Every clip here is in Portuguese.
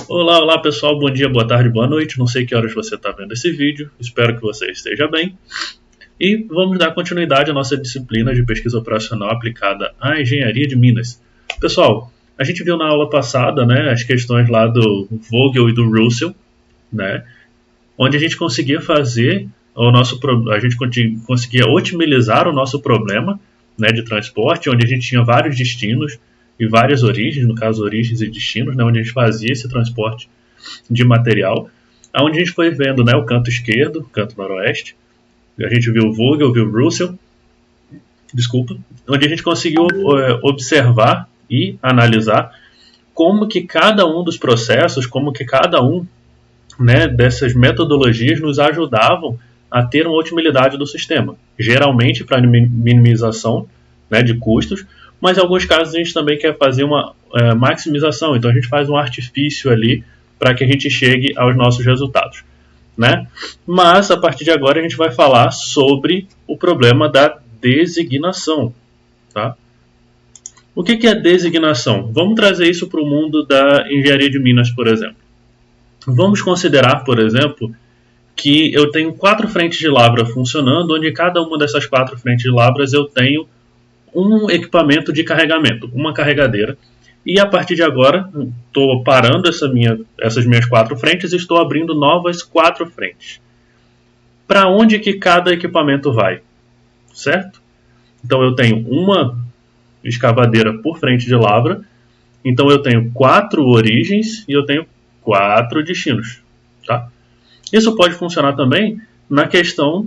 Olá, olá pessoal, bom dia, boa tarde, boa noite. Não sei que horas você está vendo esse vídeo, espero que você esteja bem. E vamos dar continuidade à nossa disciplina de pesquisa operacional aplicada à engenharia de Minas. Pessoal, a gente viu na aula passada, né, as questões lá do Vogel e do Russell, né, onde a gente conseguia fazer conseguia otimizar o nosso problema, né, de transporte, onde a gente tinha vários destinos e várias origens, no caso origens e destinos, né, onde a gente fazia esse transporte de material, onde a gente foi vendo, né, o canto esquerdo, o canto noroeste, a gente viu o Vogel, viu o Russell, onde a gente conseguiu observar e analisar como que cada um dos processos, como que cada um, né, dessas metodologias nos ajudavam a ter uma otimidade do sistema, geralmente para minimização, né, de custos, mas em alguns casos a gente também quer fazer uma maximização, então a gente faz um artifício ali para que a gente chegue aos nossos resultados, né? Mas a partir de agora a gente vai falar sobre o problema da designação, tá? O que é designação? Vamos trazer isso para o mundo da engenharia de Minas, por exemplo. Vamos considerar, por exemplo, que eu tenho 4 frentes de lavra funcionando, onde cada uma dessas 4 frentes de lavras eu tenho um equipamento de carregamento, uma carregadeira, e a partir de agora estou parando essas minhas 4 frentes e estou abrindo novas 4 frentes. Para onde que cada equipamento vai? Certo? Então eu tenho uma escavadeira por frente de lavra, então eu tenho 4 origens e eu tenho 4 destinos. Tá? Isso pode funcionar também na questão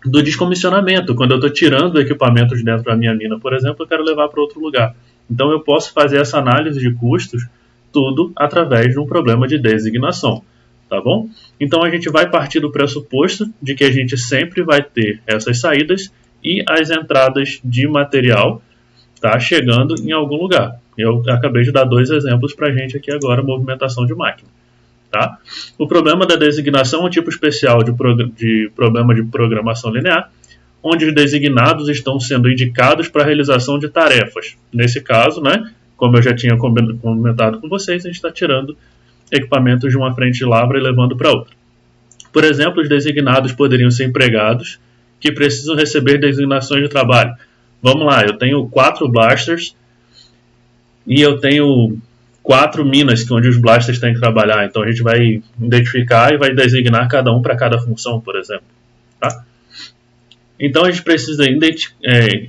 do descomissionamento. Quando eu estou tirando o equipamento de dentro da minha mina, por exemplo, eu quero levar para outro lugar. Então eu posso fazer essa análise de custos tudo através de um problema de designação, tá bom? Então a gente vai partir do pressuposto de que a gente sempre vai ter essas saídas e as entradas de material, tá, chegando em algum lugar. Eu acabei de dar 2 exemplos para a gente aqui agora, movimentação de máquina. Tá? O problema da designação é um tipo especial de problema de programação linear, onde os designados estão sendo indicados para a realização de tarefas. Nesse caso, né, como eu já tinha comentado com vocês, a gente está tirando equipamentos de uma frente de lavra e levando para outra. Por exemplo, os designados poderiam ser empregados que precisam receber designações de trabalho. Vamos lá, eu tenho 4 blasters e eu tenho 4 minas onde os blasters têm que trabalhar. Então a gente vai identificar e vai designar cada um para cada função, por exemplo. Tá? Então a gente precisa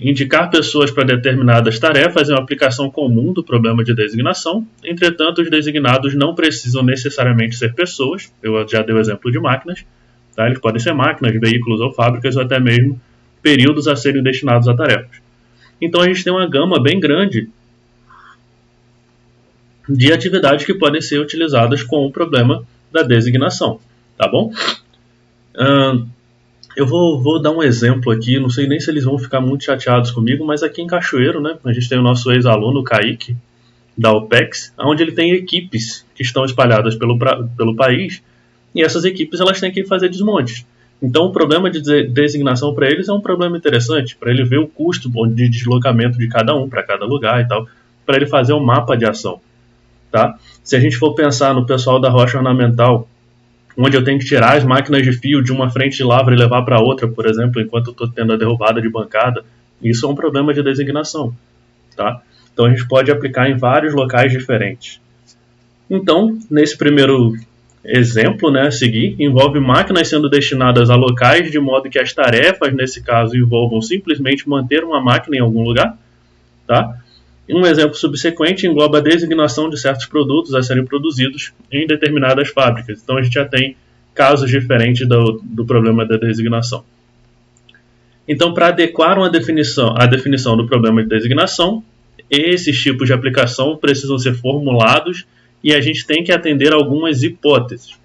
indicar pessoas para determinadas tarefas, é uma aplicação comum do problema de designação. Entretanto, os designados não precisam necessariamente ser pessoas. Eu já dei o exemplo de máquinas. Tá? Eles podem ser máquinas, veículos ou fábricas, ou até mesmo períodos a serem destinados a tarefas. Então a gente tem uma gama bem grande de atividades que podem ser utilizadas com o problema da designação, tá bom? Eu vou dar um exemplo aqui, não sei nem se eles vão ficar muito chateados comigo, mas aqui em Cachoeiro, né, a gente tem o nosso ex-aluno, Kaique, da OPEX, onde ele tem equipes que estão espalhadas pelo país, e essas equipes elas têm que fazer desmontes. Então o problema de designação para eles é um problema interessante, para ele ver o custo de deslocamento de cada um para cada lugar e tal, para ele fazer um mapa de ação. Tá? Se a gente for pensar no pessoal da rocha ornamental, onde eu tenho que tirar as máquinas de fio de uma frente de lavra e levar para outra, por exemplo, enquanto eu estou tendo a derrubada de bancada, isso é um problema de designação. Tá? Então a gente pode aplicar em vários locais diferentes. Então, nesse primeiro exemplo, né, a seguir, envolve máquinas sendo destinadas a locais de modo que as tarefas, nesse caso, envolvam simplesmente manter uma máquina em algum lugar. Tá? Um exemplo subsequente engloba a designação de certos produtos a serem produzidos em determinadas fábricas. Então a gente já tem casos diferentes do problema da designação. Então, para adequar a definição do problema de designação, esses tipos de aplicação precisam ser formulados e a gente tem que atender a algumas hipóteses,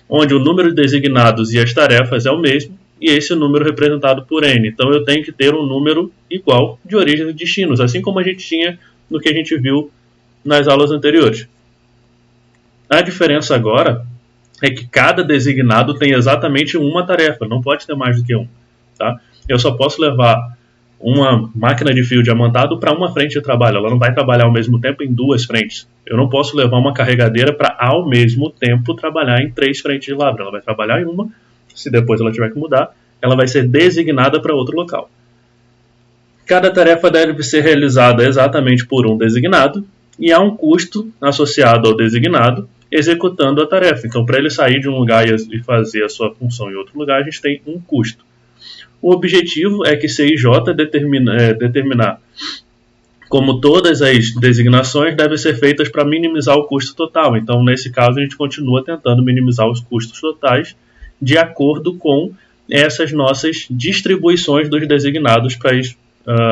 onde o número de designados e as tarefas é o mesmo, e esse número representado por N. Então eu tenho que ter um número igual de origens e destinos, assim como a gente tinha no que a gente viu nas aulas anteriores. A diferença agora é que cada designado tem exatamente uma tarefa, não pode ter mais do que um. Tá? Eu só posso levar uma máquina de fio diamantado para uma frente de trabalho. Ela não vai trabalhar ao mesmo tempo em 2 frentes. Eu não posso levar uma carregadeira para, ao mesmo tempo, trabalhar em 3 frentes de lavra. Ela vai trabalhar em uma, se depois ela tiver que mudar, ela vai ser designada para outro local. Cada tarefa deve ser realizada exatamente por um designado, e há um custo associado ao designado executando a tarefa. Então, para ele sair de um lugar e fazer a sua função em outro lugar, a gente tem um custo. O objetivo é que CIJ determinar como todas as designações devem ser feitas para minimizar o custo total. Então, nesse caso, a gente continua tentando minimizar os custos totais de acordo com essas nossas distribuições dos designados para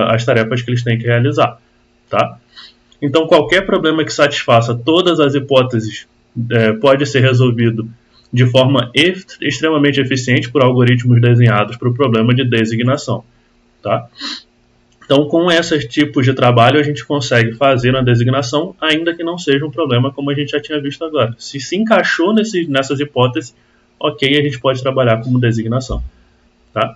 as tarefas que eles têm que realizar. Tá? Então, qualquer problema que satisfaça todas as hipóteses pode ser resolvido de forma extremamente eficiente por algoritmos desenhados para o problema de designação. Tá? Então, com esses tipos de trabalho, a gente consegue fazer uma designação, ainda que não seja um problema como a gente já tinha visto agora. Se encaixou nessas hipóteses, ok, a gente pode trabalhar como designação. Tá?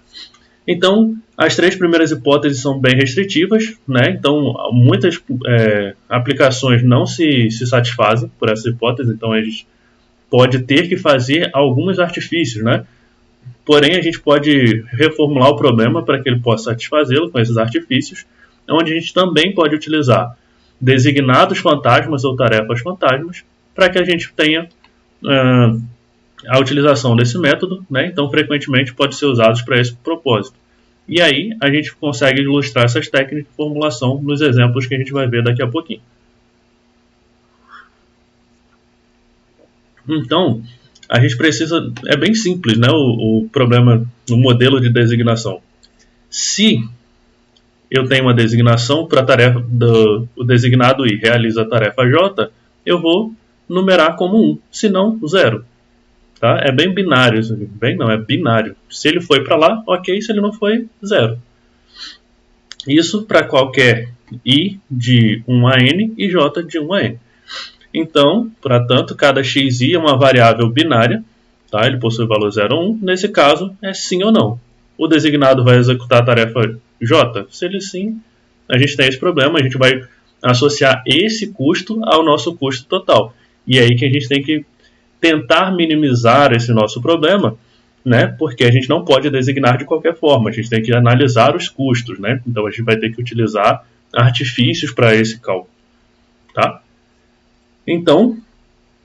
Então, as 3 primeiras hipóteses são bem restritivas, né? Então, muitas aplicações não se satisfazem por essa hipótese, então a gente pode ter que fazer alguns artifícios, né? Porém, a gente pode reformular o problema para que ele possa satisfazê-lo com esses artifícios, onde a gente também pode utilizar designados fantasmas ou tarefas fantasmas para que a gente tenha a utilização desse método, né? Então, frequentemente pode ser usado para esse propósito. E aí, a gente consegue ilustrar essas técnicas de formulação nos exemplos que a gente vai ver daqui a pouquinho. Então, a gente precisa... É bem simples, né? O problema, o modelo de designação. Se eu tenho uma designação para a tarefa o designado I realiza a tarefa J, eu vou numerar como 1, se não 0. Tá? É bem binário isso aqui. Bem não, é binário. Se ele foi para lá, ok. Se ele não foi, 0. Isso para qualquer I de 1 a N e J de 1 a N. Então, portanto, cada xi é uma variável binária, tá? Ele possui o valor 0 ou 1. Nesse caso, é sim ou não. O designado vai executar a tarefa J? Se ele sim, a gente tem esse problema. A gente vai associar esse custo ao nosso custo total. E é aí que a gente tem que tentar minimizar esse nosso problema, né? Porque a gente não pode designar de qualquer forma. A gente tem que analisar os custos, né? Então, a gente vai ter que utilizar artifícios para esse cálculo. Tá? Então,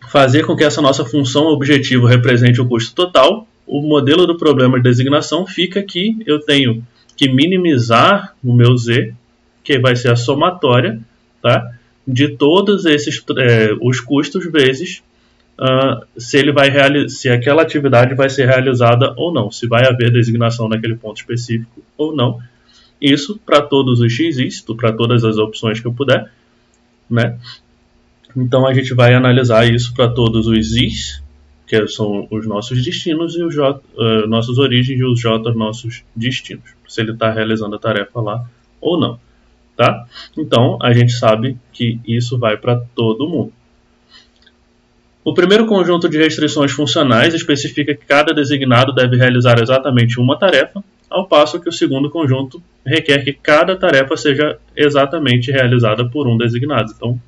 fazer com que essa nossa função objetivo represente o custo total, o modelo do problema de designação fica que eu tenho que minimizar o meu Z, que vai ser a somatória, tá? De todos esses os custos vezes se aquela atividade vai ser realizada ou não, se vai haver designação naquele ponto específico ou não. Isso para todos os x's, para todas as opções que eu puder, né? Então, a gente vai analisar isso para todos os I's, que são os nossos destinos, e os J, nossas origens, e os J, nossos destinos, se ele está realizando a tarefa lá ou não. Tá? Então, a gente sabe que isso vai para todo mundo. O primeiro conjunto de restrições funcionais especifica que cada designado deve realizar exatamente uma tarefa, ao passo que o segundo conjunto requer que cada tarefa seja exatamente realizada por um designado. Então,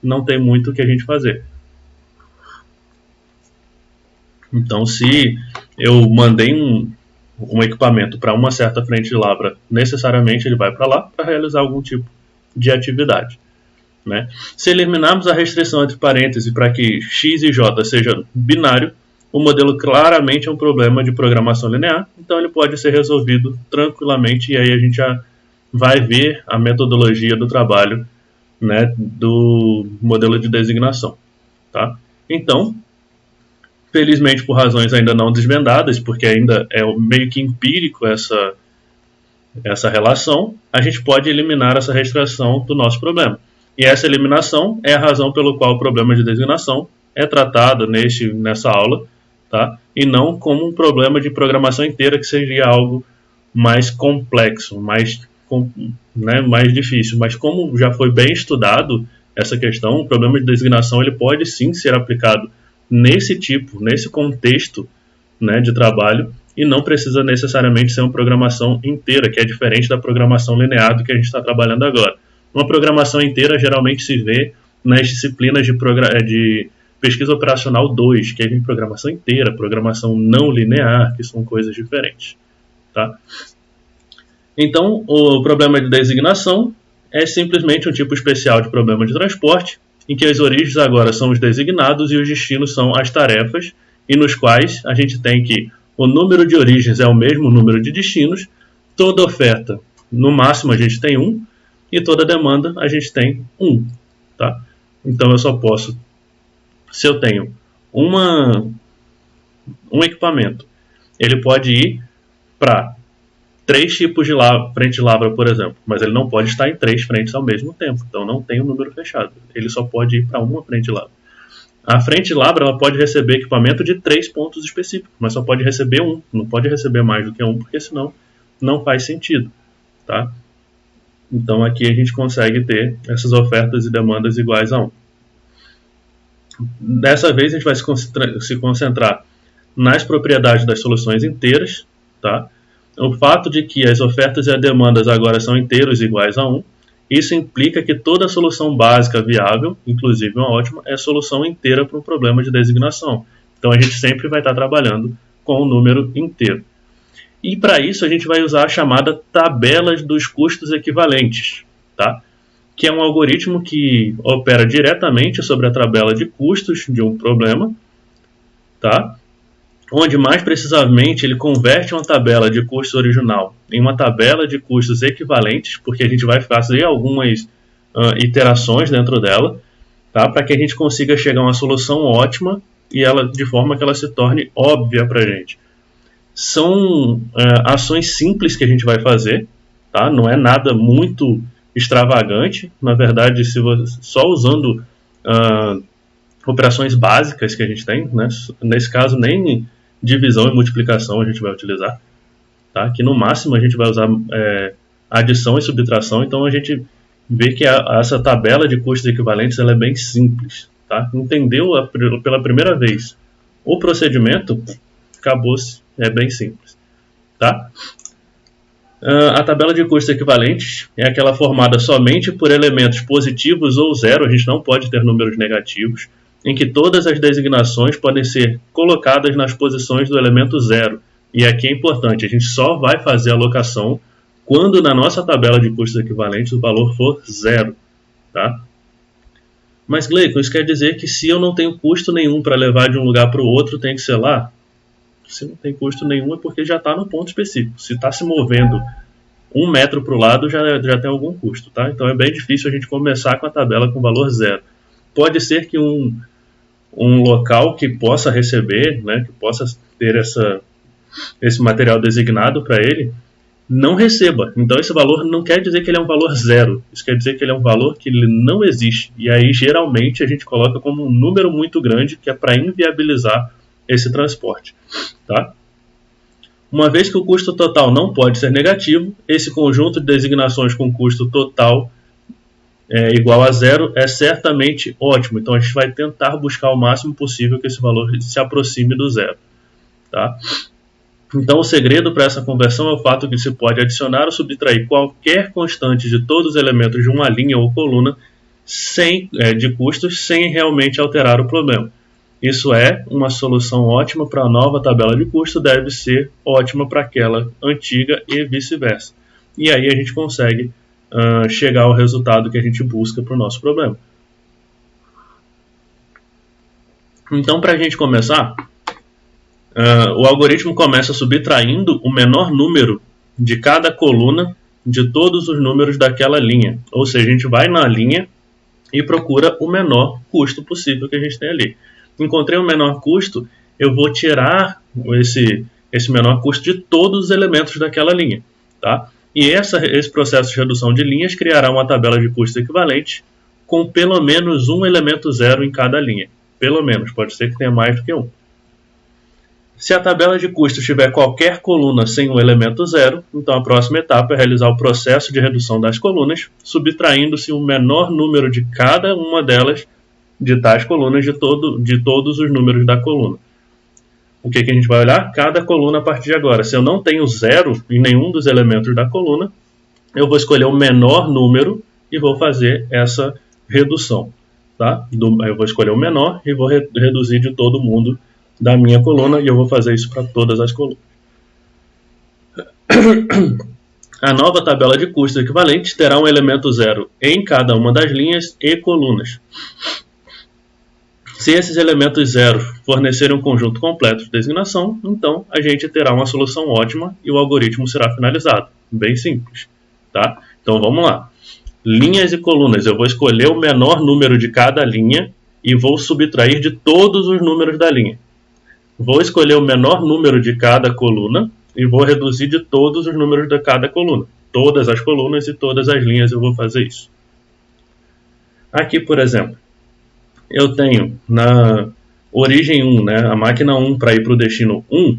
não tem muito o que a gente fazer. Então, se eu mandei um equipamento para uma certa frente de lavra, necessariamente ele vai para lá para realizar algum tipo de atividade. Né? Se eliminarmos a restrição entre parênteses para que x e j seja binário, o modelo claramente é um problema de programação linear, então ele pode ser resolvido tranquilamente, e aí a gente já vai ver a metodologia do trabalho, né, do modelo de designação. Tá? Então, felizmente por razões ainda não desvendadas, porque ainda é meio que empírico essa relação, a gente pode eliminar essa restrição do nosso problema. E essa eliminação é a razão pelo qual o problema de designação é tratado nessa aula, tá? E não como um problema de programação inteira, que seria algo mais complexo, mais difícil. Mas como já foi bem estudado essa questão, o problema de designação ele pode sim ser aplicado nesse contexto, né, de trabalho, e não precisa necessariamente ser uma programação inteira, que é diferente da programação linear do que a gente está trabalhando agora. Uma programação inteira geralmente se vê nas disciplinas de pesquisa operacional 2, que é de programação inteira, programação não linear, que são coisas diferentes. Tá? Então, o problema de designação é simplesmente um tipo especial de problema de transporte, em que as origens agora são os designados e os destinos são as tarefas, e nos quais a gente tem que o número de origens é o mesmo número de destinos, toda oferta, no máximo a gente tem 1, e toda demanda a gente tem 1. Tá? Então eu só posso, se eu tenho um equipamento, ele pode ir para 3 tipos de frente de lavra, por exemplo, mas ele não pode estar em 3 frentes ao mesmo tempo, então não tem um número fechado, ele só pode ir para uma frente de lavra. A frente de lavra ela pode receber equipamento de 3 pontos específicos, mas só pode receber 1, não pode receber mais do que 1, porque senão não faz sentido. Tá? Então aqui a gente consegue ter essas ofertas e demandas iguais a 1. Dessa vez a gente vai se concentrar nas propriedades das soluções inteiras. Tá? O fato de que as ofertas e as demandas agora são inteiros iguais a 1, isso implica que toda solução básica viável, inclusive uma ótima, é solução inteira para um problema de designação. Então a gente sempre vai estar trabalhando com o número inteiro. E para isso a gente vai usar a chamada tabela dos custos equivalentes, tá? Que é um algoritmo que opera diretamente sobre a tabela de custos de um problema, tá? Onde mais precisamente ele converte uma tabela de custos original em uma tabela de custos equivalentes, porque a gente vai fazer algumas iterações dentro dela, tá? Para que a gente consiga chegar a uma solução ótima e ela, de forma que ela se torne óbvia para a gente. São ações simples que a gente vai fazer, tá? Não é nada muito extravagante. Na verdade, se você, só usando operações básicas que a gente tem, né? Nesse caso nem divisão e multiplicação a gente vai utilizar, tá? Que no máximo a gente vai usar adição e subtração. Então a gente vê que essa tabela de custos equivalentes ela é bem simples, tá? Entendeu pela primeira vez o procedimento, acabou-se. É bem simples, tá? A tabela de custos equivalentes é aquela formada somente por elementos positivos ou zero, a gente não pode ter números negativos, em que todas as designações podem ser colocadas nas posições do elemento zero. E aqui é importante, a gente só vai fazer a alocação quando na nossa tabela de custos equivalentes o valor for zero, tá? Mas, Gleicon, isso quer dizer que se eu não tenho custo nenhum para levar de um lugar para o outro, tem que ser lá? Se não tem custo nenhum é porque já está no ponto específico. Se está se movendo 1 metro para o lado, já tem algum custo. Tá? Então é bem difícil a gente começar com a tabela com valor zero. Pode ser que um local que possa receber, né, que possa ter esse material designado para ele, não receba. Então esse valor não quer dizer que ele é um valor zero. Isso quer dizer que ele é um valor que ele não existe. E aí geralmente a gente coloca como um número muito grande, que é para inviabilizar esse transporte. Tá? Uma vez que o custo total não pode ser negativo, esse conjunto de designações com custo total igual a zero é certamente ótimo. Então a gente vai tentar buscar o máximo possível que esse valor se aproxime do zero. Tá? Então o segredo para essa conversão é o fato que se pode adicionar ou subtrair qualquer constante de todos os elementos de uma linha ou coluna de custos sem realmente alterar o problema. Isso é uma solução ótima para a nova tabela de custo, deve ser ótima para aquela antiga e vice-versa. E aí a gente consegue chegar ao resultado que a gente busca para o nosso problema. Então, para a gente começar, o algoritmo começa subtraindo o menor número de cada coluna de todos os números daquela linha. Ou seja, a gente vai na linha e procura o menor custo possível que a gente tem ali. Encontrei um menor custo, eu vou tirar esse menor custo de todos os elementos daquela linha. Tá? E esse processo de redução de linhas criará uma tabela de custos equivalente com pelo menos um elemento zero em cada linha. Pelo menos, pode ser que tenha mais do que um. Se a tabela de custos tiver qualquer coluna sem um elemento zero, então a próxima etapa é realizar o processo de redução das colunas, subtraindo-se o menor número de cada uma delas de tais colunas de todos os números da coluna. o que a gente vai olhar? Cada coluna a partir de agora. Se eu não tenho zero em nenhum dos elementos da coluna, eu vou escolher o menor número e vou fazer essa redução. Tá? Eu vou escolher o menor e vou reduzir de todo mundo da minha coluna, e eu vou fazer isso para todas as colunas. A nova tabela de custos equivalentes terá um elemento zero em cada uma das linhas e colunas. Se esses elementos zero fornecerem um conjunto completo de designação, então a gente terá uma solução ótima e o algoritmo será finalizado. Bem simples. Tá? Então vamos lá. Linhas e colunas. Eu vou escolher o menor número de cada linha e vou subtrair de todos os números da linha. Vou escolher o menor número de cada coluna e vou reduzir de todos os números de cada coluna. Todas as colunas e todas as linhas eu vou fazer isso. Aqui, por exemplo, eu tenho na origem 1, né, a máquina 1 para ir para o destino 1,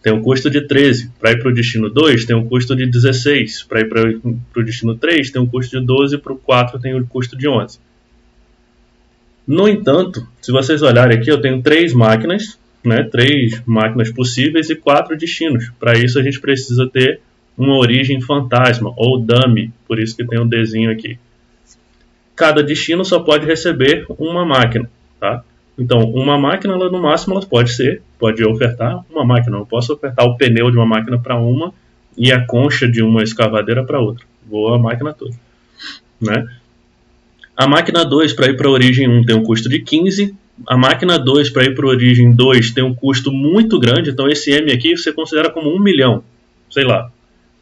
tem um custo de 13. Para ir para o destino 2, tem um custo de 16. Para ir para o destino 3, tem um custo de 12. Para o 4, tem um custo de 11. No entanto, se vocês olharem aqui, eu tenho 3 máquinas, né, 3 máquinas possíveis e 4 destinos. Para isso, a gente precisa ter uma origem fantasma, ou dummy, por isso que tem um Dzinho aqui. Cada destino só pode receber uma máquina, tá? Então, uma máquina, ela, no máximo, ela pode ofertar uma máquina. Eu não posso ofertar o pneu de uma máquina para uma e a concha de uma escavadeira para outra. Vou a máquina toda, né? A máquina 2 para ir para a origem 1 tem um custo de 15. A máquina 2 para ir para a origem 2 tem um custo muito grande. Então, esse M aqui você considera como 1 milhão. Sei lá.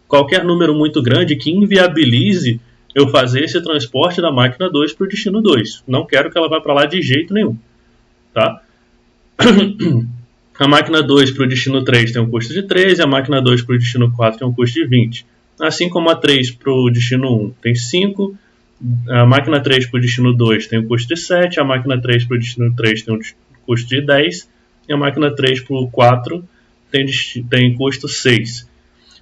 Qualquer número muito grande que inviabilize eu fazer esse transporte da máquina 2 para o destino 2. Não quero que ela vá para lá de jeito nenhum. Tá? A máquina 2 para o destino 3 tem um custo de 13, a máquina 2 para o destino 4 tem um custo de 20. Assim como a 3 para o destino 1 tem 5, a máquina 3 para o destino 2 tem um custo de 7, a máquina 3 para o destino 3 tem um custo de 10, e a máquina 3 para o 4 tem custo 6.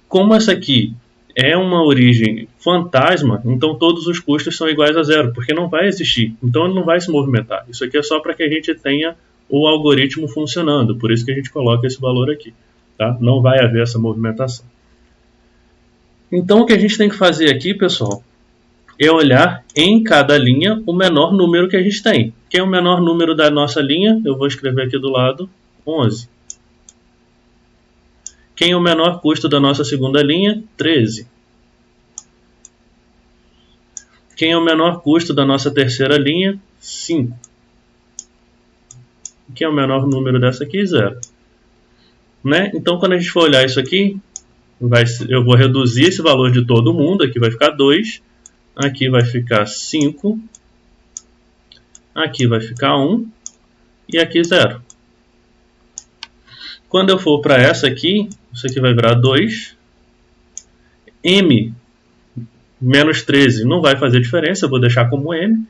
Como essa aqui é uma origem fantasma, então todos os custos são iguais a zero, porque não vai existir, então ele não vai se movimentar. Isso aqui é só para que a gente tenha o algoritmo funcionando, por isso que a gente coloca esse valor aqui. Tá? Não vai haver essa movimentação. Então o que a gente tem que fazer aqui, pessoal, é olhar em cada linha o menor número que a gente tem. Quem é o menor número da nossa linha? Eu vou escrever aqui do lado, 11. Quem é o menor custo da nossa segunda linha? 13. Quem é o menor custo da nossa terceira linha? 5. Quem é o menor número dessa aqui? 0. Né? Então, quando a gente for olhar isso aqui, eu vou reduzir esse valor de todo mundo. Aqui vai ficar 2. Aqui vai ficar 5. Aqui vai ficar 1. E aqui 0. Quando eu for para essa aqui, isso aqui vai virar 2. M menos 13 não vai fazer diferença, eu vou deixar como M.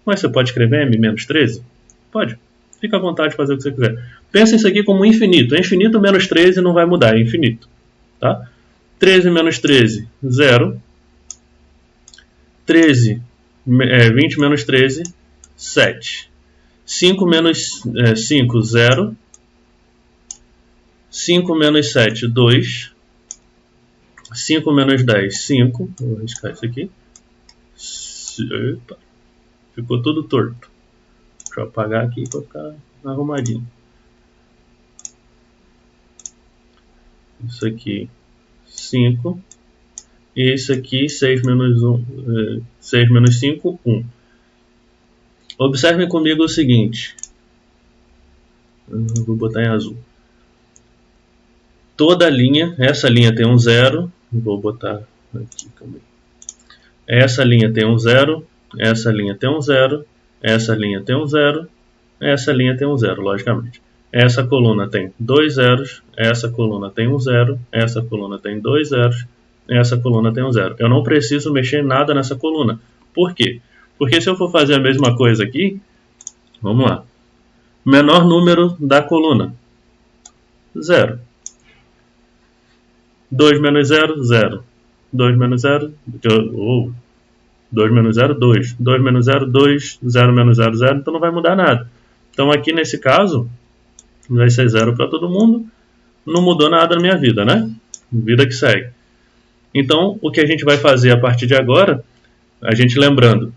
Mas você pode escrever M menos 13? Pode. Fica à vontade de fazer o que você quiser. Pensa isso aqui como infinito. É infinito menos 13 não vai mudar, é infinito. Tá? 13 menos 13, 0. 20 menos 13, 7. 5 menos 5, 0. 5 menos 7, 2. 5 menos 10, 5. Vou riscar isso aqui. Epa. Ficou tudo torto. Deixa eu apagar aqui para ficar arrumadinho. Isso aqui, 5. E isso aqui, 6 menos 5, 1. Observem comigo o seguinte. Eu vou botar em azul. Toda linha, essa linha tem um 0. Vou botar aqui também. Essa linha tem um 0. Essa linha tem um 0. Essa linha tem um 0. Essa linha tem um 0, logicamente. Essa coluna tem 2 zeros. Essa coluna tem um 0. Essa coluna tem 2 zeros. Essa coluna tem um 0. Eu não preciso mexer nada nessa coluna. Por quê? Porque se eu for fazer a mesma coisa aqui, vamos lá. Menor número da coluna, 0. 2 menos 0, 0. 2 menos 0, 2 menos 0, 2. 2 menos 0, 2. 0 menos 0, 0. Então não vai mudar nada. Então aqui nesse caso, vai ser 0 para todo mundo. não mudou nada na minha vida, né? Vida que segue. Então, o que a gente vai fazer a partir de agora, a gente lembrando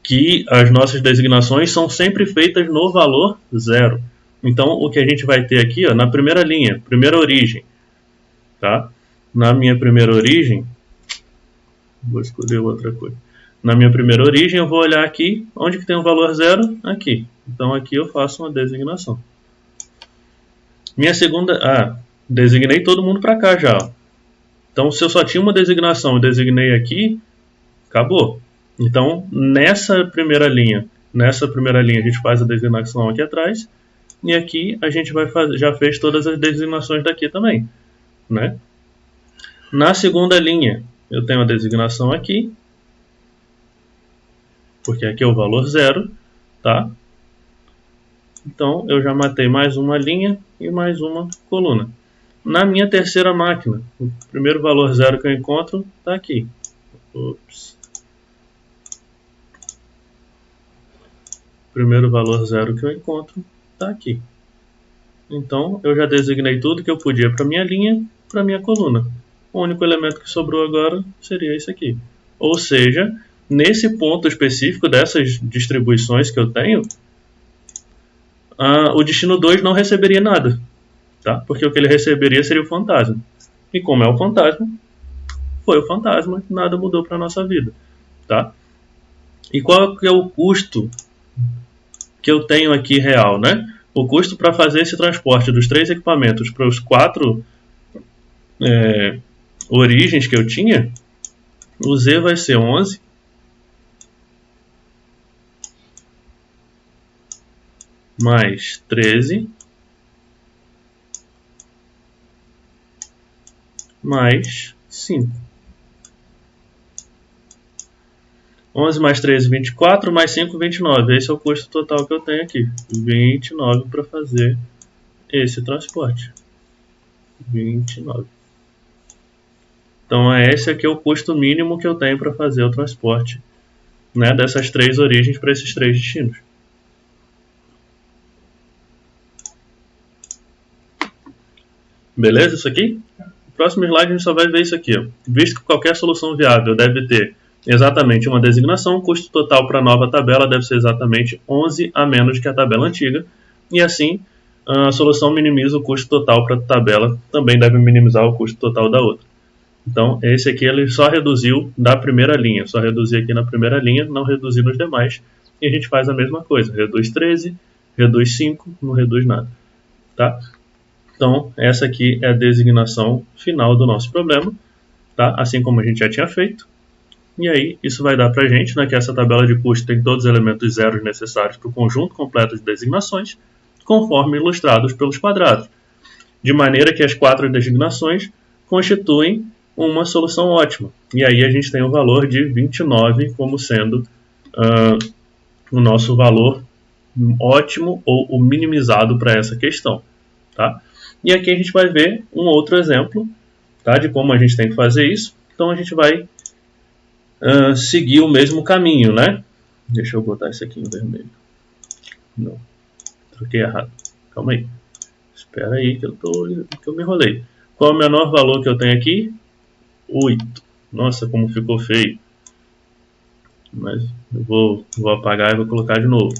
que as nossas designações são sempre feitas no valor 0. Então, o que a gente vai ter aqui, ó, na primeira linha, primeira origem, tá? Na minha primeira origem, vou escolher outra coisa. Na minha primeira origem, eu vou olhar aqui, onde que tem o valor 0? Aqui. Então, aqui eu faço uma designação. Minha segunda... designei todo mundo para cá já, ó. Então, se eu só tinha uma designação e designei aqui, acabou. Então, nessa primeira linha a gente faz a designação aqui atrás, e aqui a gente vai fazer, já fez todas as designações daqui também, né? Na segunda linha, eu tenho a designação aqui, porque aqui é o valor 0, tá? Então, eu já matei mais uma linha e mais uma coluna. Na minha terceira máquina, o primeiro valor 0 que eu encontro está aqui. Ops. O primeiro valor 0 que eu encontro está aqui. Então, eu já designei tudo que eu podia para minha linha, para minha coluna. O único elemento que sobrou agora seria esse aqui. Ou seja, nesse ponto específico dessas distribuições que eu tenho, o destino 2 não receberia nada. Tá? Porque o que ele receberia seria o fantasma. E como é o fantasma, foi o fantasma, nada mudou para a nossa vida. Tá? E qual é o custo que eu tenho aqui real, né? O custo para fazer esse transporte dos 3 equipamentos para os 4 origens que eu tinha, o Z vai ser 11 mais 13 mais 5. 11 mais 13, 24, mais 5, 29. Esse é o custo total que eu tenho aqui. 29 para fazer esse transporte. 29. Então, esse aqui é o custo mínimo que eu tenho para fazer o transporte, né, dessas 3 origens para esses 3 destinos. Beleza isso aqui? No próximo slide a gente só vai ver isso aqui, ó. Visto que qualquer solução viável deve ter exatamente uma designação, o custo total para a nova tabela deve ser exatamente 11 a menos que a tabela antiga, e assim a solução minimiza o custo total para a tabela, também deve minimizar o custo total da outra. Então, esse aqui ele só reduziu da primeira linha, só reduzi aqui na primeira linha, não reduzi nos demais, e a gente faz a mesma coisa, reduz 13, reduz 5, não reduz nada, tá? Então, essa aqui é a designação final do nosso problema, tá? Assim como a gente já tinha feito. E aí, isso vai dar para a gente, né, que essa tabela de custo tem todos os elementos zeros necessários para o conjunto completo de designações, conforme ilustrados pelos quadrados. De maneira que as 4 designações constituem uma solução ótima. E aí a gente tem o valor de 29 como sendo o nosso valor ótimo ou o minimizado para essa questão. Tá? E aqui a gente vai ver um outro exemplo, tá, de como a gente tem que fazer isso. Então a gente vai seguir o mesmo caminho, né? Deixa eu botar isso aqui em vermelho. Não, troquei errado. Calma aí. Espera aí que eu me enrolei. Qual é o menor valor que eu tenho aqui? 8. Nossa, como ficou feio. Mas eu vou apagar e vou colocar de novo.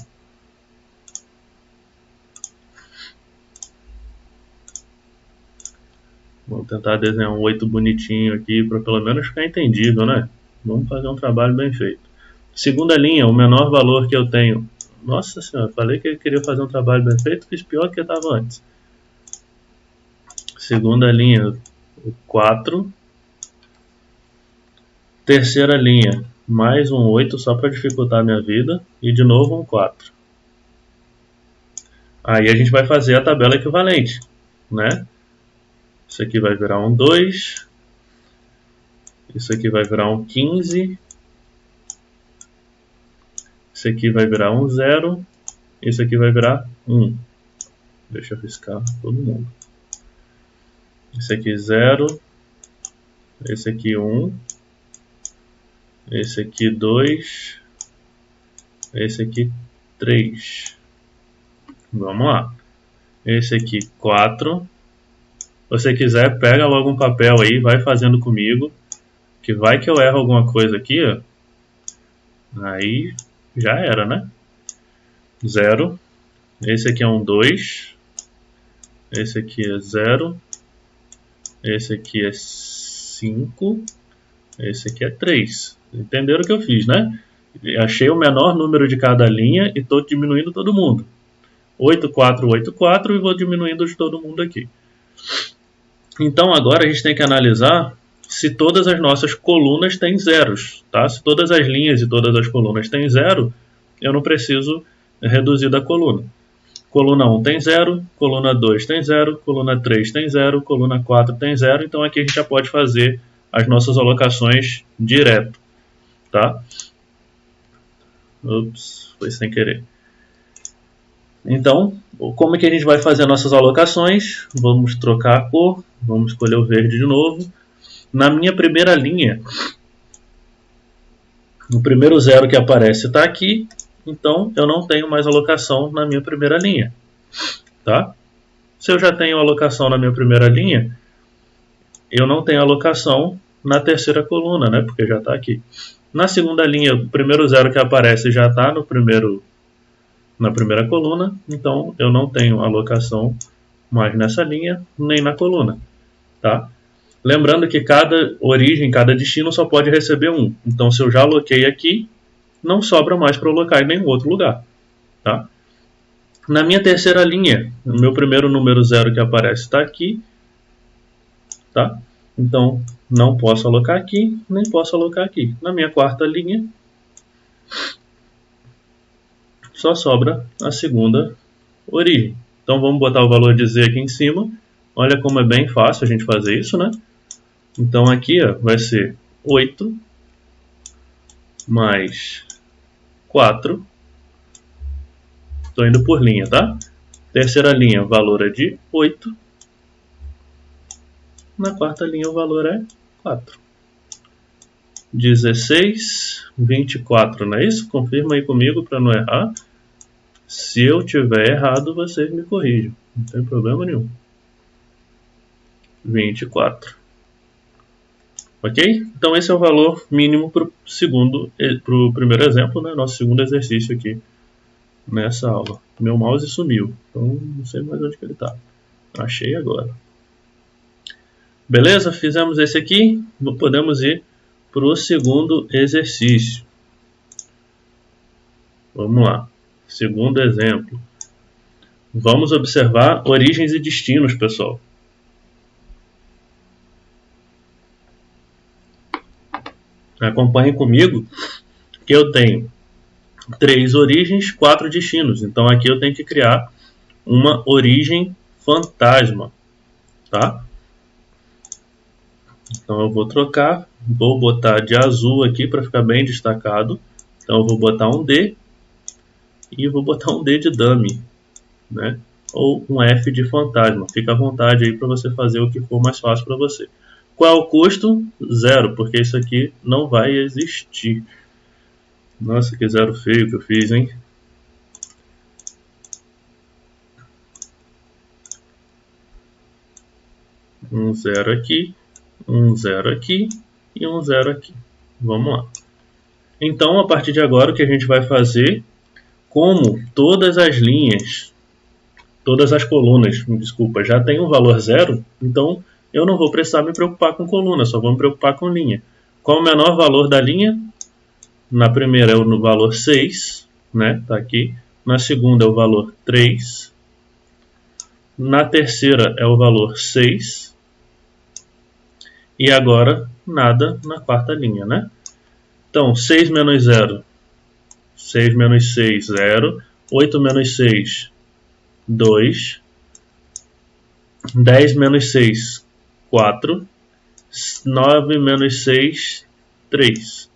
Vamos tentar desenhar um 8 bonitinho aqui para pelo menos ficar entendível, né? Vamos fazer um trabalho bem feito. Segunda linha, o menor valor que eu tenho. Nossa senhora, falei que eu queria fazer um trabalho bem feito, fiz pior do que eu estava antes. Segunda linha, o 4. Terceira linha, mais um 8 só para dificultar a minha vida. E de novo um 4. Aí a gente vai fazer a tabela equivalente, né? Isso aqui vai virar um 2. Isso aqui vai virar um 15. Isso aqui vai virar um 0. Isso aqui vai virar 1. Deixa eu riscar todo mundo. Esse aqui 0. Esse aqui 1. Esse aqui 2. Esse aqui 3. Vamos lá. Esse aqui 4. você quiser, pega logo um papel aí, vai fazendo comigo, que vai que eu erro alguma coisa aqui, ó. Aí já era, né? 0. Esse aqui é um 2. Esse aqui é 0. Esse aqui é 5. Esse aqui é 3. Entenderam o que eu fiz, né? Achei o menor número de cada linha e estou diminuindo todo mundo. 8, 4, 8, 4 e vou diminuindo de todo mundo aqui. Então agora a gente tem que analisar se todas as nossas colunas têm zeros. Tá? Se todas as linhas e todas as colunas têm zero, eu não preciso reduzir da coluna. Coluna 1 tem 0, coluna 2 tem 0, coluna 3 tem 0, coluna 4 tem 0. Então aqui a gente já pode fazer as nossas alocações direto. Tá? Ups, foi sem querer. Então, como é que a gente vai fazer nossas alocações? Vamos trocar a cor, vamos escolher o verde de novo. Na minha primeira linha, o primeiro 0 que aparece está aqui, então eu não tenho mais alocação na minha primeira linha. Tá? Se eu já tenho alocação na minha primeira linha, eu não tenho alocação na terceira coluna, né? Porque já está aqui. Na segunda linha, o primeiro 0 que aparece já está na primeira coluna, então eu não tenho alocação mais nessa linha, nem na coluna. Tá? Lembrando que cada origem, cada destino só pode receber um. Então, se eu já aloquei aqui, não sobra mais para alocar em nenhum outro lugar. Tá? Na minha terceira linha, o meu primeiro número 0 que aparece está aqui. Tá? Então, não posso alocar aqui, nem posso alocar aqui. Na minha quarta linha, só sobra a segunda origem. Então, vamos botar o valor de z aqui em cima. Olha como é bem fácil a gente fazer isso, né? Então, aqui ó, vai ser 8 mais 4. Estou indo por linha, tá? Terceira linha, o valor é de 8. Na quarta linha, o valor é 4. 16, 24, não é isso? Confirma aí comigo para não errar. Se eu tiver errado, vocês me corrijam. Não tem problema nenhum. 24. Ok? Então esse é o valor mínimo para o primeiro exemplo, né? Nosso segundo exercício aqui nessa aula. Meu mouse sumiu, então não sei mais onde que ele está. Achei agora. Beleza? Fizemos esse aqui. Podemos ir para o segundo exercício. Vamos lá. Segundo exemplo. Vamos observar origens e destinos, pessoal. Acompanhem comigo que eu tenho 3 origens, 4 destinos. Então aqui eu tenho que criar uma origem fantasma. Tá? Então eu vou trocar, vou botar de azul aqui para ficar bem destacado. Então eu vou botar um D e vou botar um D de dummy, né? Ou um F de fantasma. Fica à vontade aí para você fazer o que for mais fácil para você. Qual é o custo? 0, porque isso aqui não vai existir. Nossa, que zero feio que eu fiz, hein? Um 0 aqui, um 0 aqui e um 0 aqui. Vamos lá. Então, a partir de agora, o que a gente vai fazer, como todas as linhas, todas as colunas, desculpa, já tem um valor 0, então eu não vou precisar me preocupar com coluna, só vou me preocupar com linha. Qual o menor valor da linha? Na primeira é o valor 6, né? Tá aqui. Na segunda é o valor 3. Na terceira é o valor 6. E agora nada na quarta linha, né? Então, 6 menos 0. 6 menos 6, 0. 8 menos 6, 2. 10 menos 6, 4. 9 menos 6, 3.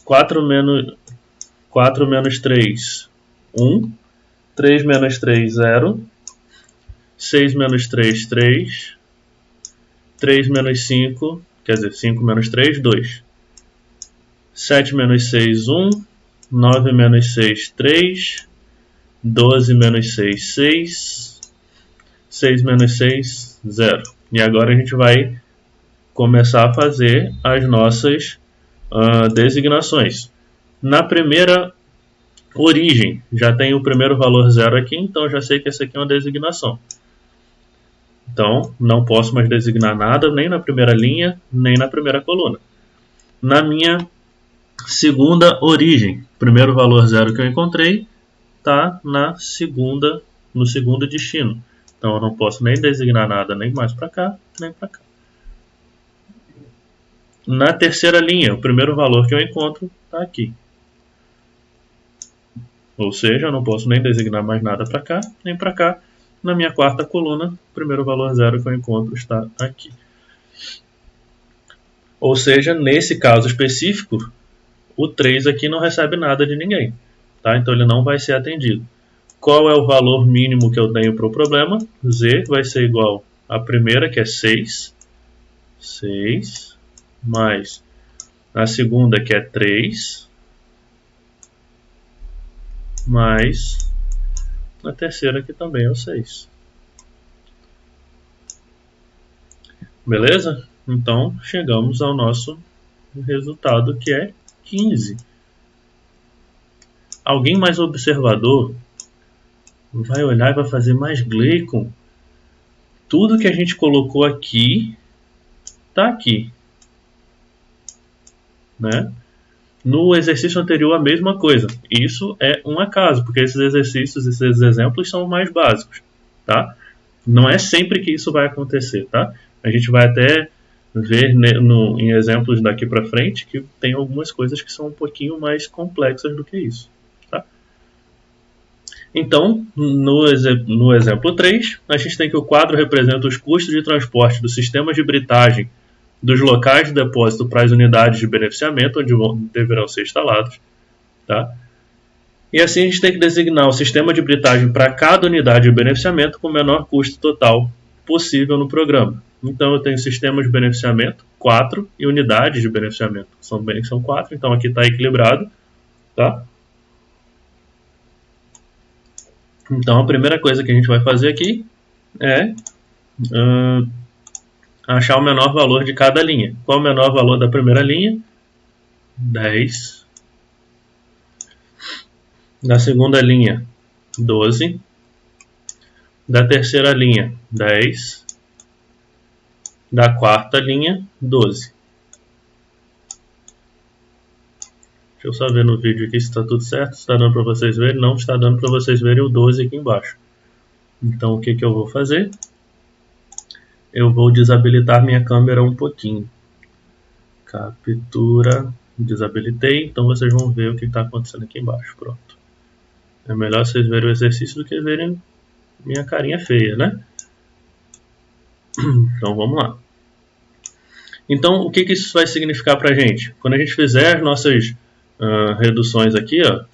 4 menos 3, 1. 3 menos 3, 0. 6 menos 3, 3. 3 menos 5, quer dizer, 5 menos 3, 2. 7 menos 6, 1. 9 menos 6, 3. 12 menos 6, 6. 6 menos 6, 0. E agora a gente vai começar a fazer as nossas designações. Na primeira origem, já tem o primeiro valor 0 aqui, então já sei que essa aqui é uma designação. Então, não posso mais designar nada, nem na primeira linha, nem na primeira coluna. Na minha segunda origem, o primeiro valor 0 que eu encontrei está no segundo destino. Então, eu não posso nem designar nada, nem mais para cá, nem para cá. Na terceira linha, o primeiro valor que eu encontro está aqui. Ou seja, eu não posso nem designar mais nada para cá, nem para cá. Na minha quarta coluna, o primeiro valor 0 que eu encontro está aqui. Ou seja, nesse caso específico, o 3 aqui não recebe nada de ninguém. Tá? Então ele não vai ser atendido. Qual é o valor mínimo que eu tenho para o problema? Z vai ser igual à primeira, que é 6. 6 mais a segunda, que é 3. Mais a terceira, que também é o 6. Beleza? Então, chegamos ao nosso resultado, que é 15. Alguém mais observador vai olhar e vai fazer mais Gleicon. Tudo que a gente colocou aqui está aqui. Né? No exercício anterior, a mesma coisa. Isso é um acaso, porque esses exercícios, esses exemplos são mais básicos. Tá? Não é sempre que isso vai acontecer. Tá? A gente vai até ver em exemplos daqui para frente que tem algumas coisas que são um pouquinho mais complexas do que isso. Tá? Então, no exemplo 3, a gente tem que o quadro representa os custos de transporte do sistema de britagem dos locais de depósito para as unidades de beneficiamento onde deverão ser instalados. Tá? E assim a gente tem que designar o sistema de britagem para cada unidade de beneficiamento com o menor custo total possível no programa. Então eu tenho sistema de beneficiamento 4 e unidades de beneficiamento são 4, então aqui está equilibrado. Tá? Então a primeira coisa que a gente vai fazer aqui é achar o menor valor de cada linha. Qual é o menor valor da primeira linha? 10. Da segunda linha, 12. Da terceira linha, 10. Da quarta linha, 12. Deixa eu só ver no vídeo aqui se está tudo certo. Se está dando para vocês verem. Não está dando para vocês verem o 12 aqui embaixo. Então o que eu vou fazer? Eu vou desabilitar minha câmera um pouquinho. Captura, desabilitei. Então vocês vão ver o que está acontecendo aqui embaixo. Pronto. É melhor vocês verem o exercício do que verem minha carinha feia, né? Então vamos lá. Então o que isso vai significar para a gente? Quando a gente fizer as nossas reduções aqui, ó,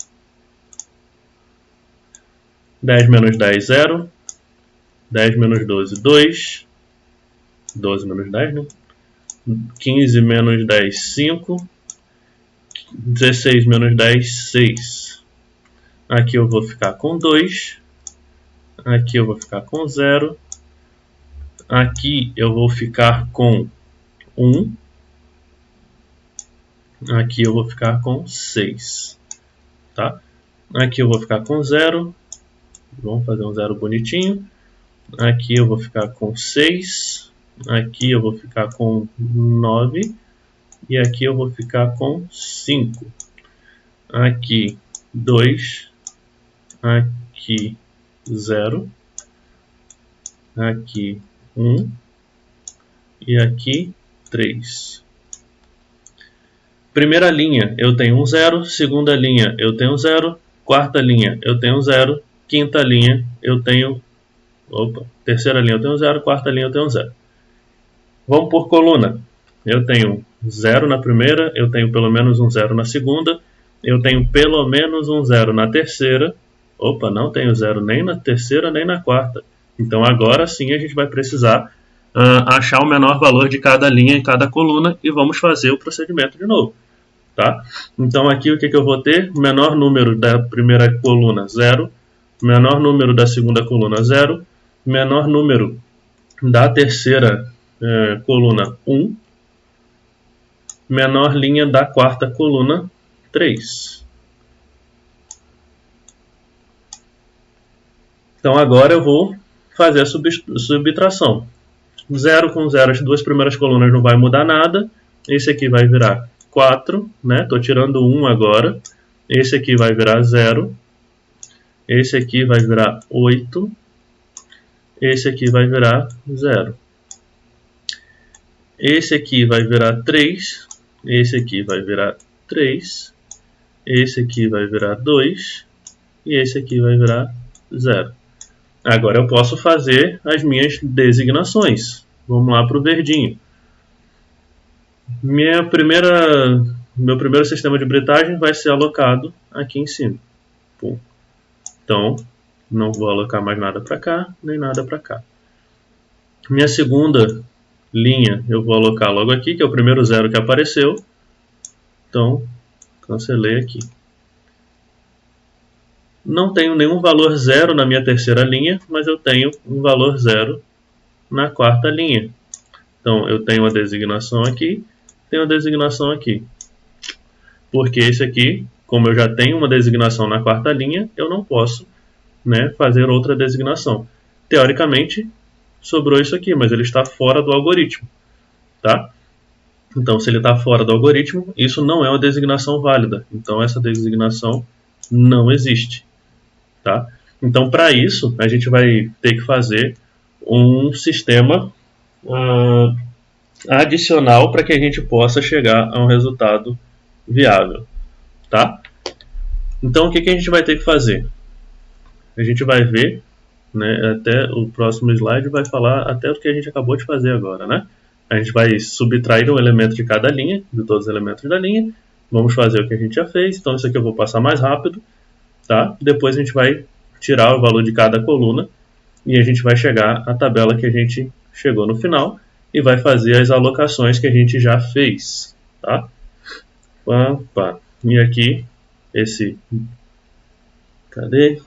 10 menos 10, 0. 10 menos 12, 2. 12 menos 10, né? 15 menos 10, 5. 16 menos 10, 6. Aqui eu vou ficar com 2. Aqui eu vou ficar com 0. Aqui eu vou ficar com 1. Aqui eu vou ficar com 6. Tá? Aqui eu vou ficar com 0. Vamos fazer um 0 bonitinho. Aqui eu vou ficar com 6. Aqui eu vou ficar com 9. E aqui eu vou ficar com 5. Aqui 2. Aqui 0. Aqui 1. E aqui 3. Primeira linha eu tenho um 0. Segunda linha eu tenho 0. Quarta linha eu tenho 0. Quinta linha eu tenho... terceira linha eu tenho 0. Quarta linha eu tenho 0. Vamos por coluna. Eu tenho 0 na primeira, eu tenho pelo menos um 0 na segunda, eu tenho pelo menos um 0 na terceira. Não tenho 0 nem na terceira nem na quarta. Então agora sim a gente vai precisar achar o menor valor de cada linha em cada coluna e vamos fazer o procedimento de novo. Tá? Então aqui o que eu vou ter? Menor número da primeira coluna, 0. Menor número da segunda coluna, 0. Menor número da terceira coluna 1, menor linha da quarta coluna 3. Então agora eu vou fazer a subtração. 0 com 0, as duas primeiras colunas não vai mudar nada. Esse aqui vai virar 4, né? Estou tirando 1 agora. Esse aqui vai virar 0. Esse aqui vai virar 8. Esse aqui vai virar 0. Esse aqui vai virar 3. Esse aqui vai virar 3. Esse aqui vai virar 2. E esse aqui vai virar 0. Agora eu posso fazer as minhas designações. Vamos lá para o verdinho. Meu primeiro sistema de britagem vai ser alocado aqui em cima. Pum. Então, não vou alocar mais nada para cá, nem nada para cá. Minha segunda linha eu vou alocar logo aqui, que é o primeiro 0 que apareceu. Então, cancelei aqui. Não tenho nenhum valor 0 na minha terceira linha, mas eu tenho um valor 0 na quarta linha. Então, eu tenho uma designação aqui, tenho uma designação aqui. Porque esse aqui, como eu já tenho uma designação na quarta linha, eu não posso, né, fazer outra designação. Teoricamente, sobrou isso aqui, mas ele está fora do algoritmo. Tá? Então, se ele está fora do algoritmo, isso não é uma designação válida. Então, essa designação não existe. Tá? Então, para isso, a gente vai ter que fazer um sistema adicional para que a gente possa chegar a um resultado viável. Tá? Então, o que a gente vai ter que fazer? A gente vai ver, né, até o próximo slide vai falar até o que a gente acabou de fazer agora. Né? A gente vai subtrair um elemento de cada linha, de todos os elementos da linha. Vamos fazer o que a gente já fez. Então, isso aqui eu vou passar mais rápido. Tá? Depois a gente vai tirar o valor de cada coluna e a gente vai chegar à tabela que a gente chegou no final e vai fazer as alocações que a gente já fez. Tá? E aqui, esse... Cadê?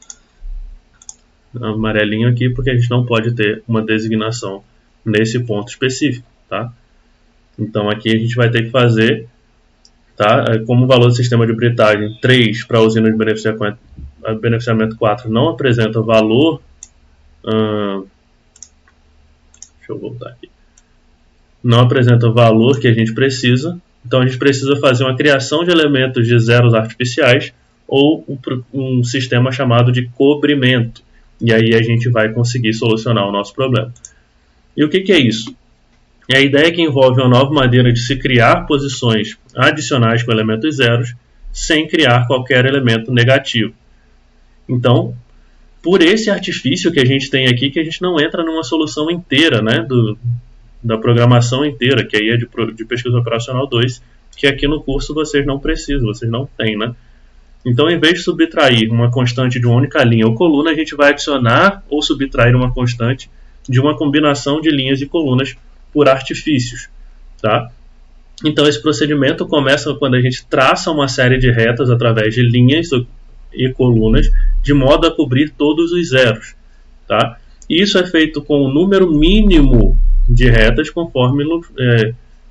Amarelinho aqui, porque a gente não pode ter uma designação nesse ponto específico. Tá? Então aqui a gente vai ter que fazer... Tá? Como o valor do sistema de britagem 3 para a usina de beneficiamento 4 não apresenta valor, deixa eu voltar aqui, não apresenta o valor que a gente precisa, então a gente precisa fazer uma criação de elementos de zeros artificiais ou um sistema chamado de cobrimento, e aí a gente vai conseguir solucionar o nosso problema. E o que é isso? É a ideia que envolve uma nova maneira de se criar posições adicionais com elementos zeros sem criar qualquer elemento negativo. Então, por esse artifício que a gente tem aqui, que a gente não entra numa solução inteira, né, da programação inteira, que aí é de pesquisa operacional 2, que aqui no curso vocês não precisam, vocês não têm, né? Então, em vez de subtrair uma constante de uma única linha ou coluna, a gente vai adicionar ou subtrair uma constante de uma combinação de linhas e colunas por artifícios, tá? Então esse procedimento começa quando a gente traça uma série de retas através de linhas e colunas, de modo a cobrir todos os zeros, tá? E isso é feito com o número mínimo de retas, conforme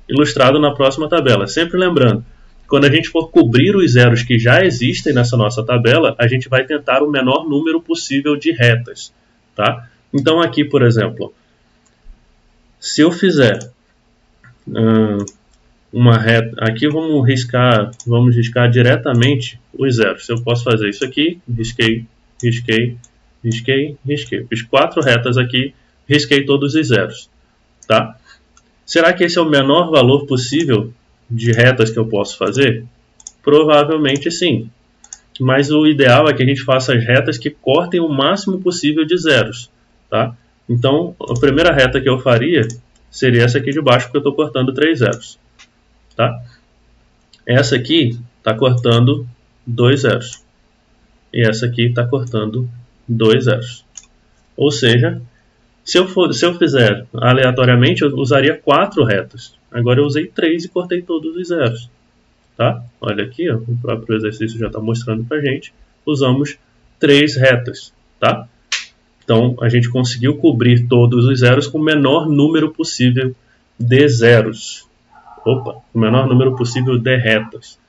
ilustrado na próxima tabela. Sempre lembrando, quando a gente for cobrir os zeros que já existem nessa nossa tabela, a gente vai tentar o menor número possível de retas, tá? Então aqui, por exemplo, se eu fizer uma reta, aqui vamos riscar diretamente os zeros. Se eu posso fazer isso aqui, risquei. Fiz 4 retas aqui, risquei todos os zeros. Tá? Será que esse é o menor valor possível de retas que eu posso fazer? Provavelmente sim. Mas o ideal é que a gente faça as retas que cortem o máximo possível de zeros. Tá? Então, a primeira reta que eu faria seria essa aqui de baixo, porque eu estou cortando 3 zeros. Tá? Essa aqui está cortando 2 zeros. E essa aqui está cortando 2 zeros. Ou seja, se eu fizer aleatoriamente, eu usaria 4 retas. Agora eu usei 3 e cortei todos os zeros. Tá? Olha aqui, ó, o próprio exercício já está mostrando para a gente. Usamos 3 retas. Tá? Então, a gente conseguiu cobrir todos os zeros com o menor número possível de zeros. O menor número possível de retas.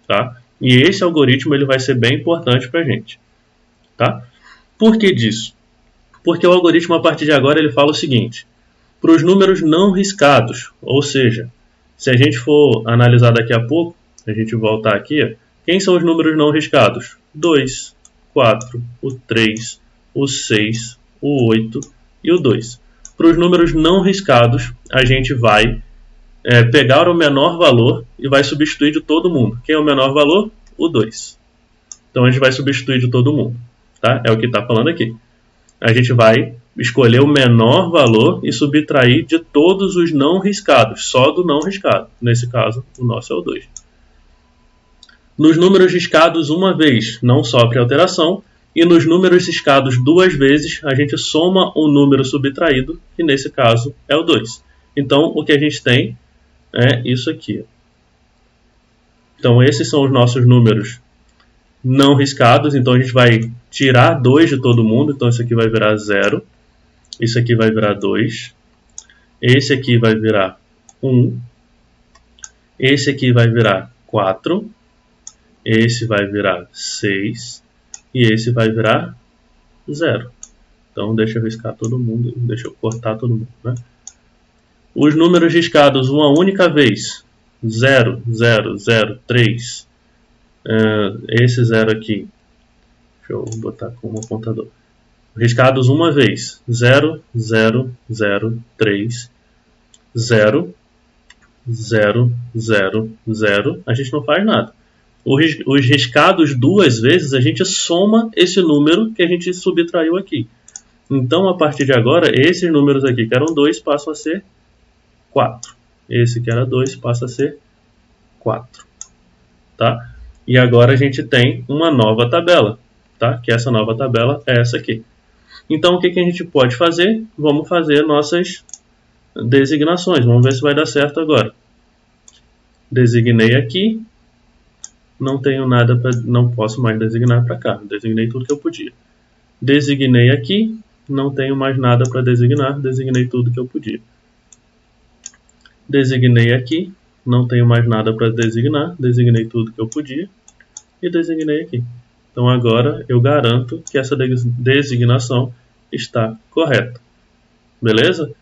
Tá? E esse algoritmo ele vai ser bem importante para a gente. Tá? Por que disso? Porque o algoritmo, a partir de agora, ele fala o seguinte. Para os números não riscados, ou seja, se a gente for analisar daqui a pouco, a gente voltar aqui, ó, quem são os números não riscados? 2, 4, o 3, o 6, o 8 e o 2. Para os números não riscados, a gente vai pegar o menor valor e vai substituir de todo mundo. Quem é o menor valor? O 2. Então a gente vai substituir de todo mundo. Tá? É o que está falando aqui. A gente vai escolher o menor valor e subtrair de todos os não riscados, só do não riscado. Nesse caso, o nosso é o 2. Nos números riscados uma vez, não sofre alteração, e nos números riscados duas vezes, a gente soma o número subtraído, que nesse caso é o 2. Então, o que a gente tem é isso aqui. Então, esses são os nossos números não riscados, então a gente vai tirar 2 de todo mundo, então isso aqui vai virar 0, isso aqui vai virar 2, esse aqui vai virar 1, esse aqui vai virar 4, esse vai virar 6 e esse vai virar 0. Então deixa eu riscar todo mundo, deixa eu cortar todo mundo, né? Os números riscados uma única vez, 0, 0, 0, 3, esse 0 aqui, deixa eu botar como apontador. Riscados uma vez, 0, 0, 0, 3, 0, 0, 0, 0, a gente não faz nada. Os riscados duas vezes, a gente soma esse número que a gente subtraiu aqui. Então, a partir de agora, esses números aqui que eram 2 passam a ser 4. Esse que era 2 passa a ser 4. Tá? E agora a gente tem uma nova tabela, tá? Que essa nova tabela é essa aqui. Então, o que a gente pode fazer? Vamos fazer nossas designações. Vamos ver se vai dar certo agora. Designei aqui. Não tenho nada para... Não posso mais designar para cá. Designei tudo que eu podia. Designei aqui. Não tenho mais nada para designar. Designei tudo que eu podia. Designei aqui. Não tenho mais nada para designar. Designei tudo que eu podia. E designei aqui. Então agora eu garanto que essa designação está correta. Beleza?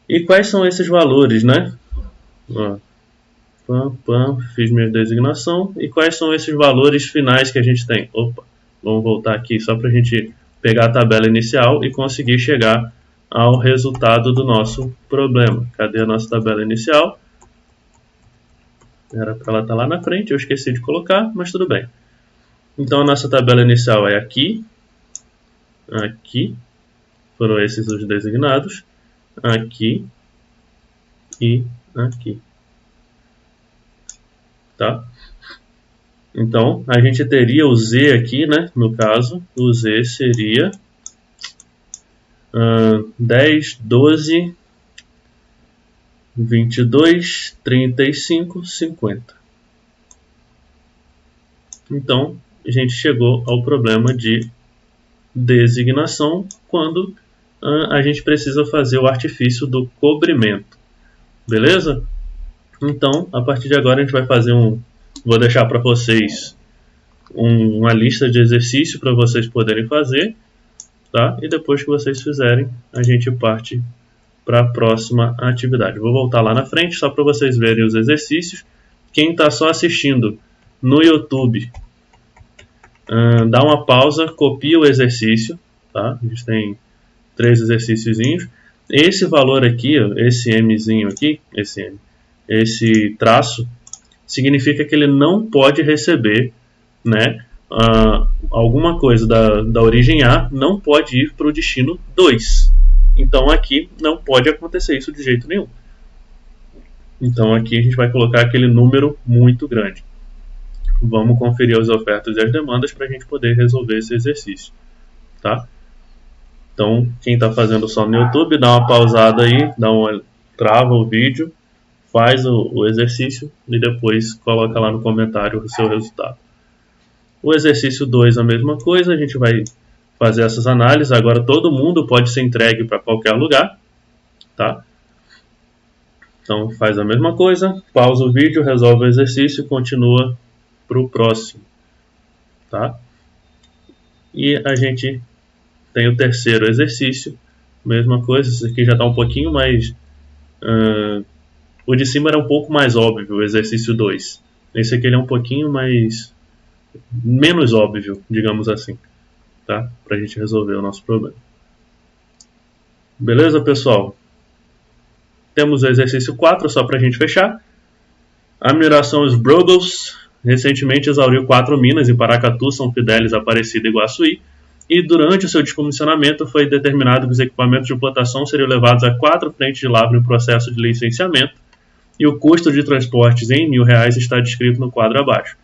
E quais são esses valores, né? Fiz minha designação. E quais são esses valores finais que a gente tem? Vamos voltar aqui só para a gente pegar a tabela inicial e conseguir chegar ao resultado do nosso problema. Cadê a nossa tabela inicial? Era para ela estar lá na frente, eu esqueci de colocar, mas tudo bem. Então a nossa tabela inicial é aqui, aqui, foram esses os designados, aqui e aqui. Tá? Então a gente teria o Z aqui, né? No caso, o Z seria 10, 12, 22, 35, 50. Então, a gente chegou ao problema de designação quando a gente precisa fazer o artifício do cobrimento. Beleza? Então, a partir de agora a gente vai fazer vou deixar para vocês uma lista de exercícios para vocês poderem fazer, tá? E depois que vocês fizerem, a gente parte para a próxima atividade. Vou voltar lá na frente só para vocês verem os exercícios. Quem está só assistindo no YouTube, dá uma pausa, copia o exercício, tá? A gente tem 3 exercíciozinhos. Esse valor aqui, ó, esse Mzinho aqui, esse traço, significa que ele não pode receber, né, alguma coisa da origem A, não pode ir para o destino 2. Então aqui não pode acontecer isso de jeito nenhum. Então aqui a gente vai colocar aquele número muito grande. Vamos conferir as ofertas e as demandas para a gente poder resolver esse exercício. Tá? Então, quem está fazendo só no YouTube, dá uma pausada aí, trava o vídeo, faz o exercício e depois coloca lá no comentário o seu resultado. O exercício 2 a mesma coisa, a gente vai fazer essas análises. Agora todo mundo pode ser entregue para qualquer lugar, tá? Então faz a mesma coisa, pausa o vídeo, resolve o exercício e continua para o próximo, tá? E a gente tem o terceiro exercício, mesma coisa. Esse aqui já está um pouquinho mais... o de cima era um pouco mais óbvio, o exercício 2. Esse aqui ele é um pouquinho menos óbvio, digamos assim, tá? Para a gente resolver o nosso problema. Beleza, pessoal? Temos o exercício 4, só para a gente fechar. A mineração Bruegels recentemente exauriu 4 minas em Paracatu, São Fidélis, Aparecida e Iguaçuí, e durante o seu descomissionamento foi determinado que os equipamentos de plantação seriam levados a 4 frentes de lavra em processo de licenciamento, e o custo de transportes em R$1.000 está descrito no quadro abaixo.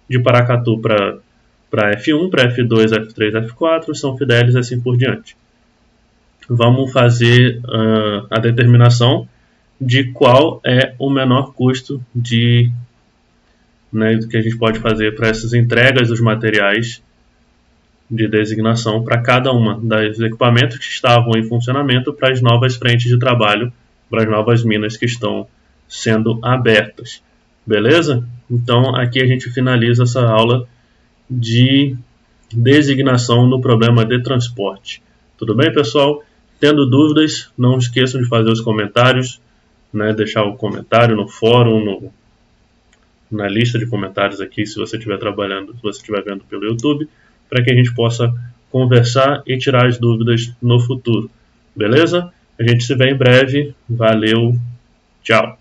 De Paracatu para F1, para F2, F3, F4, São Fidélis e assim por diante. Vamos fazer a determinação de qual é o menor custo que a gente pode fazer para essas entregas dos materiais de designação para cada uma dos equipamentos que estavam em funcionamento para as novas frentes de trabalho, para as novas minas que estão sendo abertas. Beleza? Então aqui a gente finaliza essa aula de designação no problema de transporte. Tudo bem, pessoal? Tendo dúvidas, não esqueçam de fazer os comentários, deixar o comentário no fórum, na lista de comentários aqui, se você estiver trabalhando, se você estiver vendo pelo YouTube, para que a gente possa conversar e tirar as dúvidas no futuro. Beleza? A gente se vê em breve. Valeu. Tchau.